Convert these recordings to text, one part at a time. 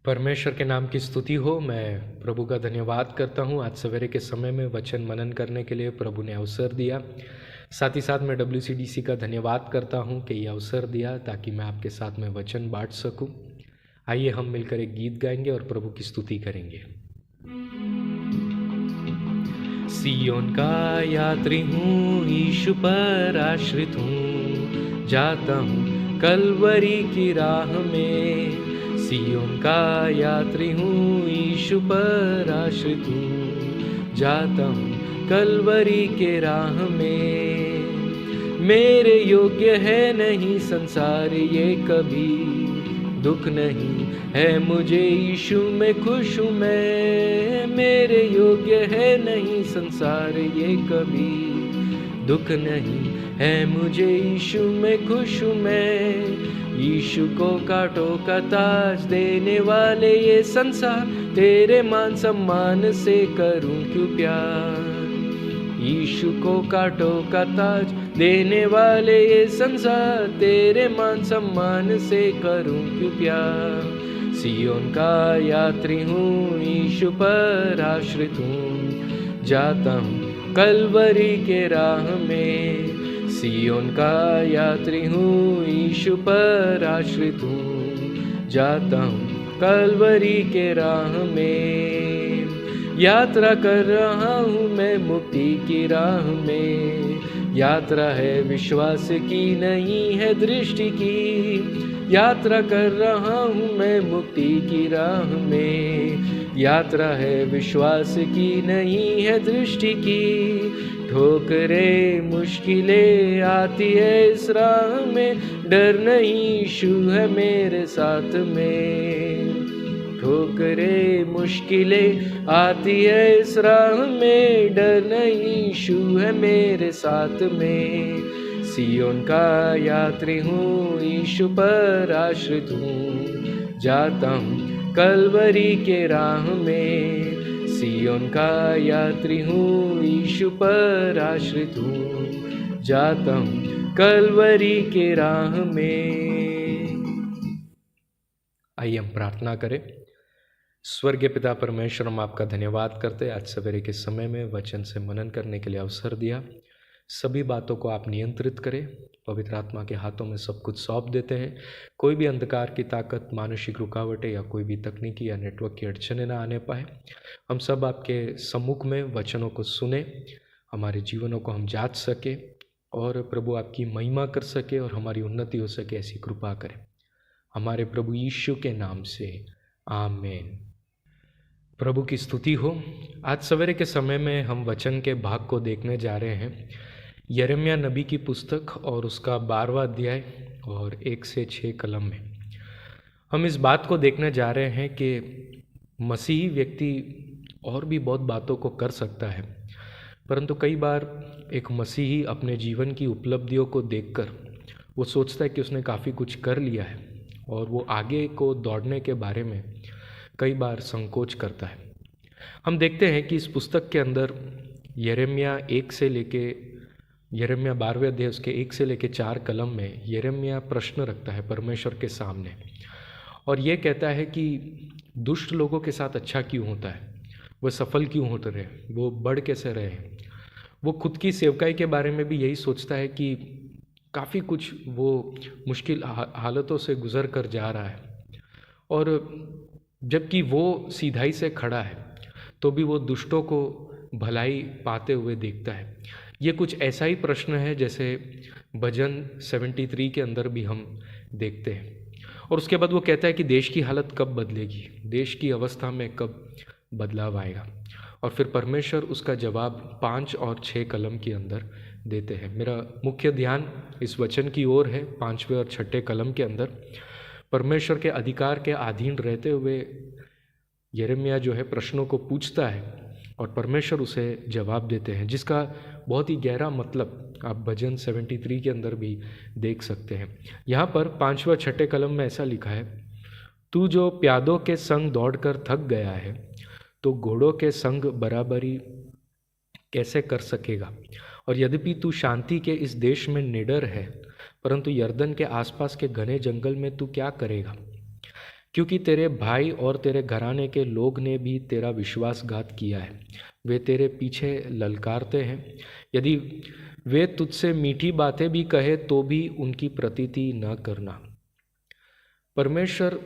परमेश्वर के नाम की स्तुति हो। मैं प्रभु का धन्यवाद करता हूँ। आज सवेरे के समय में वचन मनन करने के लिए प्रभु ने अवसर दिया। साथ ही साथ मैं WCDC का धन्यवाद करता हूँ कि ये अवसर दिया ताकि मैं आपके साथ में वचन बांट सकूँ। आइए हम मिलकर एक गीत गाएंगे और प्रभु की स्तुति करेंगे। सियोन का यात्री हूँ, यीशु पर आश्रित हूँ, जाता हूँ कलवरी की राह में। सियोन का यात्री हूँ, यीशु पर आश्रित हूँ, जाता हूँ कलवरी के राह में। मेरे योग्य है नहीं संसार ये कभी, दुख नहीं है मुझे यीशु में खुश हूँ मैं। मेरे योग्य है नहीं संसार ये कभी, दुख नहीं है मुझे यीशु में खुश हूँ मैं। यीशु को कांटों का ताज देने वाले ये संसार, तेरे मान सम्मान से करूं क्यों प्यार। यीशु को कांटों का ताज देने वाले ये संसार, तेरे मान सम्मान से करूं क्यों प्यार। सियोन का यात्री हूँ, यीशु पर आश्रित हूँ, जाता हूँ कलवरी के राह में। सियोन का यात्री हूँ, यीशु पर आश्रित हूँ, जाता हूँ कलवरी के राह में। यात्रा कर रहा हूँ मैं मुक्ति की राह में। यात्रा है विश्वास की नहीं है दृष्टि की। यात्रा कर रहा हूँ मैं मुक्ति की राह में। यात्रा है विश्वास की नहीं है दृष्टि की। ठोकरें मुश्किलें आती है इस राह में, डर नहीं यीशु है मेरे साथ में। ठोकरें मुश्किलें आती है इस राह में, डर नहीं यीशु है मेरे साथ में। सियोन का यात्री हूँ, यीशु पर आश्रित हूँ, जाता हूँ कलवरी के राह में। सियोन का यात्री हूँ, यीशु पर आश्रित हूँ, जाता हूँ कलवरी के राह में। आइए हम प्रार्थना करें। स्वर्गीय पिता परमेश्वर, हम आपका धन्यवाद करते हैं आज सवेरे के समय में वचन से मनन करने के लिए अवसर दिया। सभी बातों को आप नियंत्रित करें। पवित्र आत्मा के हाथों में सब कुछ सौंप देते हैं। कोई भी अंधकार की ताकत, मानसिक रुकावटें या कोई भी तकनीकी या नेटवर्क की अड़चनें ना आने पाए। हम सब आपके सम्मुख में वचनों को सुने, हमारे जीवनों को हम जांच सके और प्रभु आपकी महिमा कर सके और हमारी उन्नति हो सके, ऐसी कृपा करें हमारे प्रभु यीशु के नाम से, आमीन। प्रभु की स्तुति हो। आज सवेरे के समय में हम वचन के भाग को देखने जा रहे हैं, यिर्मयाह नबी की पुस्तक और उसका 12वां अध्याय और 1 से 6 कलम में। हम इस बात को देखने जा रहे हैं कि मसीही व्यक्ति और भी बहुत बातों को कर सकता है, परंतु कई बार एक मसीही अपने जीवन की उपलब्धियों को देखकर वो सोचता है कि उसने काफ़ी कुछ कर लिया है और वो आगे को दौड़ने के बारे में कई बार संकोच करता है। हम देखते हैं कि इस पुस्तक के अंदर यिर्मयाह 12वें अध्याय उसके 1 से लेके 4 कलम में यिर्मयाह प्रश्न रखता है परमेश्वर के सामने और ये कहता है कि दुष्ट लोगों के साथ अच्छा क्यों होता है, वो सफल क्यों होते रहे, वो बढ़ कैसे रहे। वो खुद की सेवकाई के बारे में भी यही सोचता है कि काफ़ी कुछ वो मुश्किल हालतों से गुजर कर जा रहा है और जबकि वो सीधाई से खड़ा है तो भी वो दुष्टों को भलाई पाते हुए देखता है। ये कुछ ऐसा ही प्रश्न है जैसे भजन 73 के अंदर भी हम देखते हैं। और उसके बाद वो कहता है कि देश की हालत कब बदलेगी, देश की अवस्था में कब बदलाव आएगा। और फिर परमेश्वर उसका जवाब 5 और 6 कलम के अंदर देते हैं। मेरा मुख्य ध्यान इस वचन की ओर है। 5वें और 6ठे कलम के अंदर परमेश्वर के अधिकार के अधीन रहते हुए यिर्मयाह जो है प्रश्नों को पूछता है और परमेश्वर उसे जवाब देते हैं, जिसका बहुत ही गहरा मतलब आप भजन 73 के अंदर भी देख सकते हैं। यहाँ पर 5वें 6ठे कलम में ऐसा लिखा है, तू जो प्यादों के संग दौड़कर थक गया है तो घोड़ों के संग बराबरी कैसे कर सकेगा। और यद्यपि तू शांति के इस देश में निडर है, परंतु यर्दन के आसपास के घने जंगल में तू क्या करेगा। क्योंकि तेरे भाई और तेरे घराने के लोग ने भी तेरा विश्वासघात किया है। वे तेरे पीछे ललकारते हैं। यदि वे तुझसे मीठी बातें भी कहे तो भी उनकी प्रतीति न करना। परमेश्वर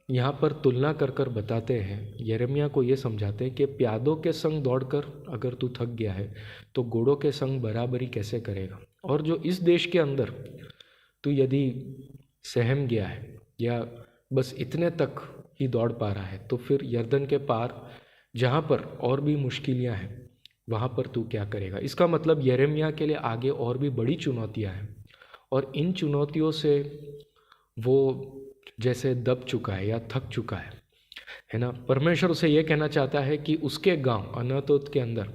यहाँ पर तुलना कर कर बताते हैं, यिर्मयाह को ये समझाते हैं कि प्यादों के संग दौड़कर अगर तू थक गया है तो घोड़ों के संग बराबरी कैसे करेगा। और जो इस देश के अंदर तू यदि सहम गया है या बस इतने तक ही दौड़ पा रहा है, तो फिर यर्दन के पार जहाँ पर और भी मुश्किलियाँ हैं वहाँ पर तू क्या करेगा। इसका मतलब यिर्मयाह के लिए आगे और भी बड़ी चुनौतियाँ हैं, और इन चुनौतियों से वो जैसे दब चुका है या थक चुका है ना। परमेश्वर उसे ये कहना चाहता है कि उसके गांव अनातोत के अंदर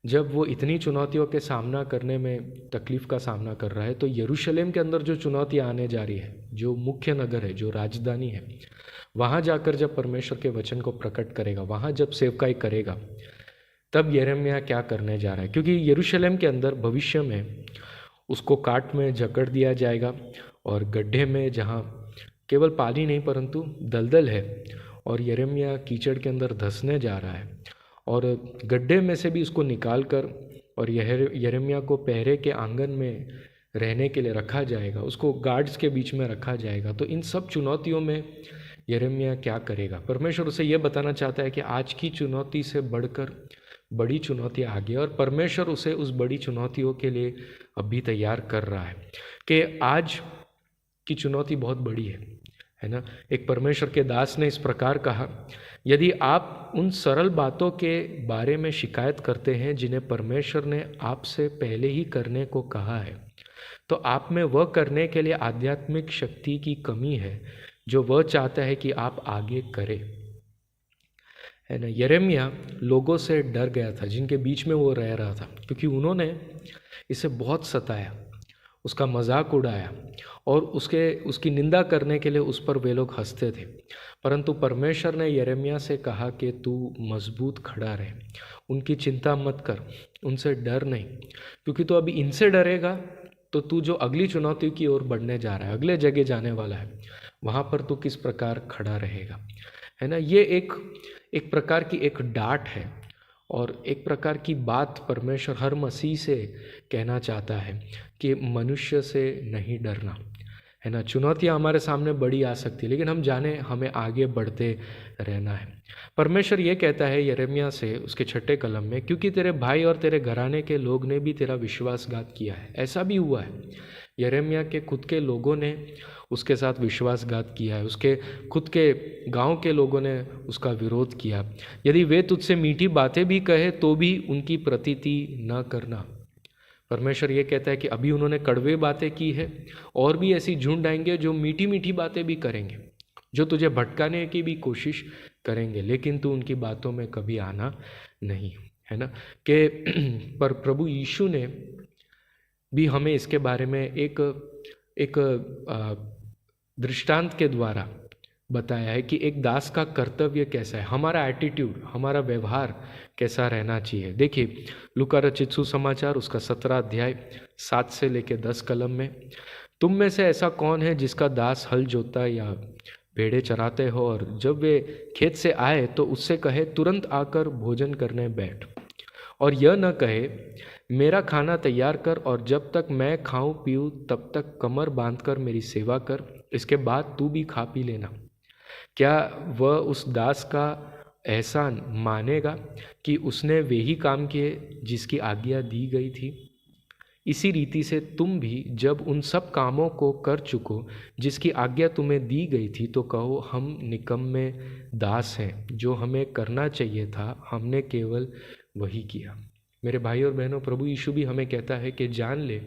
जब वो इतनी चुनौतियों के सामना करने में तकलीफ़ का सामना कर रहा है, तो यरूशलेम के अंदर जो चुनौतियाँ आने जा रही है, जो मुख्य नगर है, जो राजधानी है, वहाँ जाकर जब परमेश्वर के वचन को प्रकट करेगा, वहाँ जब सेवकाई करेगा, तब यिर्मयाह क्या करने जा रहा है। क्योंकि यरूशलेम के अंदर भविष्य में उसको काट में जकड़ दिया जाएगा और गड्ढे में, जहाँ केवल पानी नहीं परंतु दलदल है, और यिर्मयाह कीचड़ के अंदर धंसने जा रहा है, और गड्ढे में से भी उसको निकाल कर और यिर्मयाह को पहरे के आंगन में रहने के लिए रखा जाएगा, उसको गार्ड्स के बीच में रखा जाएगा। तो इन सब चुनौतियों में यिर्मयाह क्या करेगा। परमेश्वर उसे यह बताना चाहता है कि आज की चुनौती से बढ़कर बड़ी चुनौती आ गई, और परमेश्वर उसे उस बड़ी चुनौतियों के लिए अभी तैयार कर रहा है कि आज की चुनौती बहुत बड़ी है ना। एक परमेश्वर के दास ने इस प्रकार कहा, यदि आप उन सरल बातों के बारे में शिकायत करते हैं जिन्हें परमेश्वर ने आपसे पहले ही करने को कहा है, तो आप में वह करने के लिए आध्यात्मिक शक्ति की कमी है जो वह चाहता है कि आप आगे करें, है ना। यिर्मयाह लोगों से डर गया था जिनके बीच में वो रह रहा था, क्योंकि उन्होंने इसे बहुत सताया, उसका मजाक उड़ाया और उसकी निंदा करने के लिए उस पर वे लोग हंसते थे। परंतु परमेश्वर ने यिर्मयाह से कहा कि तू मजबूत खड़ा रहे, उनकी चिंता मत कर, उनसे डर नहीं, क्योंकि तू अभी इनसे डरेगा तो तू जो अगली चुनौती की ओर बढ़ने जा रहा है, अगले जगह जाने वाला है, वहाँ पर तू किस प्रकार खड़ा रहेगा, है ना। ये एक प्रकार की एक डांट है और एक प्रकार की बात परमेश्वर हर मसीह से कहना चाहता है कि मनुष्य से नहीं डरना, है ना। चुनौतियाँ हमारे सामने बड़ी आ सकती है, लेकिन हम जाने हमें आगे बढ़ते रहना है। परमेश्वर ये कहता है यिर्मयाह से उसके 6 कलम में, क्योंकि तेरे भाई और तेरे घराने के लोग ने भी तेरा विश्वासघात किया है। ऐसा भी हुआ है, यिर्मयाह के खुद के लोगों ने उसके साथ विश्वासघात किया है, उसके खुद के गांव के लोगों ने उसका विरोध किया। यदि वे तुझसे मीठी बातें भी कहे तो भी उनकी प्रतीति न करना। परमेश्वर ये कहता है कि अभी उन्होंने कड़वे बातें की है, और भी ऐसी झुंड आएंगे जो मीठी मीठी बातें भी करेंगे, जो तुझे भटकाने की भी कोशिश करेंगे, लेकिन तू उनकी बातों में कभी आना नहीं, है ना। कि पर प्रभु यीशु ने भी हमें इसके बारे में एक दृष्टांत के द्वारा बताया है कि एक दास का कर्तव्य कैसा है, हमारा एटीट्यूड, हमारा व्यवहार कैसा रहना चाहिए। देखिए लूका रचित सुसमाचार उसका 17 अध्याय 7 से लेकर 10 कलम में, तुम में से ऐसा कौन है जिसका दास हल जोता या भेड़े चराते हो, और जब वे खेत से आए तो उससे कहे तुरंत आकर भोजन करने बैठ, और यह न कहे मेरा खाना तैयार कर और जब तक मैं खाऊं पीऊं तब तक कमर बांधकर मेरी सेवा कर, इसके बाद तू भी खा पी लेना। क्या वह उस दास का एहसान मानेगा कि उसने वे ही काम किए जिसकी आज्ञा दी गई थी। इसी रीति से तुम भी जब उन सब कामों को कर चुको जिसकी आज्ञा तुम्हें दी गई थी, तो कहो हम निकम्मे दास हैं, जो हमें करना चाहिए था हमने केवल वही किया। मेरे भाई और बहनों, प्रभु यीशु भी हमें कहता है कि जान ले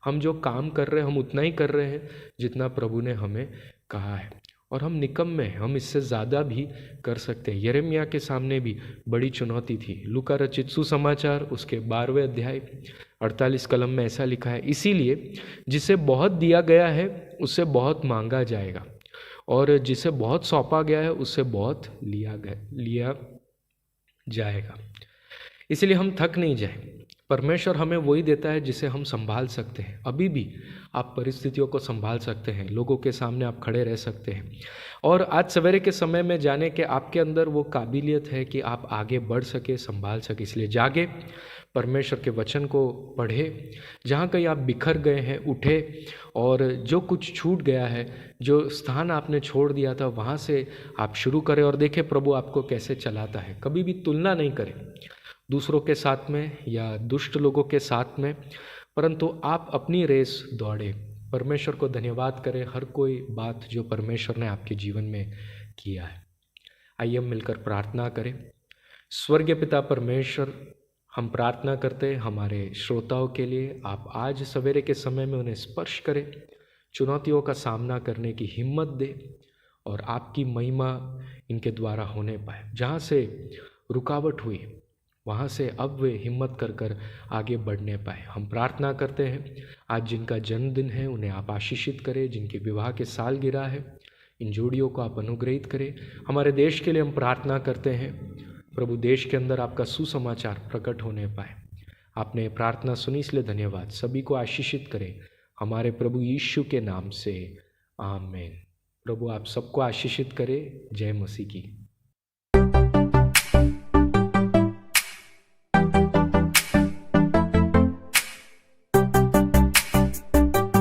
हम जो काम कर रहे हैं हम उतना ही कर रहे हैं जितना प्रभु ने हमें कहा है, और हम निकम्मे हैं, हम इससे ज़्यादा भी कर सकते हैं। यिर्मयाह के सामने भी बड़ी चुनौती थी। लूका रचित सुसमाचार उसके 12वें अध्याय 48 कलम में ऐसा लिखा है, इसीलिए जिसे बहुत दिया गया है उससे बहुत मांगा जाएगा, और जिसे बहुत सौंपा गया है उससे बहुत लिया जाएगा। इसलिए हम थक नहीं जाए। परमेश्वर हमें वही देता है जिसे हम संभाल सकते हैं। अभी भी आप परिस्थितियों को संभाल सकते हैं, लोगों के सामने आप खड़े रह सकते हैं। और आज सवेरे के समय में जाने के आपके अंदर वो काबिलियत है कि आप आगे बढ़ सके, संभाल सके। इसलिए जागे, परमेश्वर के वचन को पढ़े। जहाँ कहीं आप बिखर गए हैं, उठे, और जो कुछ छूट गया है, जो स्थान आपने छोड़ दिया था, वहाँ से आप शुरू करें और देखें प्रभु आपको कैसे चलाता है। कभी भी तुलना नहीं करें दूसरों के साथ में या दुष्ट लोगों के साथ में, परंतु आप अपनी रेस दौड़े। परमेश्वर को धन्यवाद करें हर कोई बात जो परमेश्वर ने आपके जीवन में किया है। आइए हम मिलकर प्रार्थना करें। स्वर्गीय पिता परमेश्वर, हम प्रार्थना करते हैं हमारे श्रोताओं के लिए। आप आज सवेरे के समय में उन्हें स्पर्श करें, चुनौतियों का सामना करने की हिम्मत दे, और आपकी महिमा इनके द्वारा होने पाए। जहाँ से रुकावट हुई वहाँ से अब वे हिम्मत कर कर आगे बढ़ने पाए। हम प्रार्थना करते हैं आज जिनका जन्मदिन है उन्हें आप आशीषित करें, जिनके विवाह के सालगिरह है इन जोड़ियों को आप अनुग्रहित करें। हमारे देश के लिए हम प्रार्थना करते हैं प्रभु, देश के अंदर आपका सुसमाचार प्रकट होने पाए। आपने प्रार्थना सुनी इसलिए धन्यवाद। सभी को आशीषित करें हमारे प्रभु यीशु के नाम से, आमीन। प्रभु आप सबको आशीषित करें। जय मसीह की।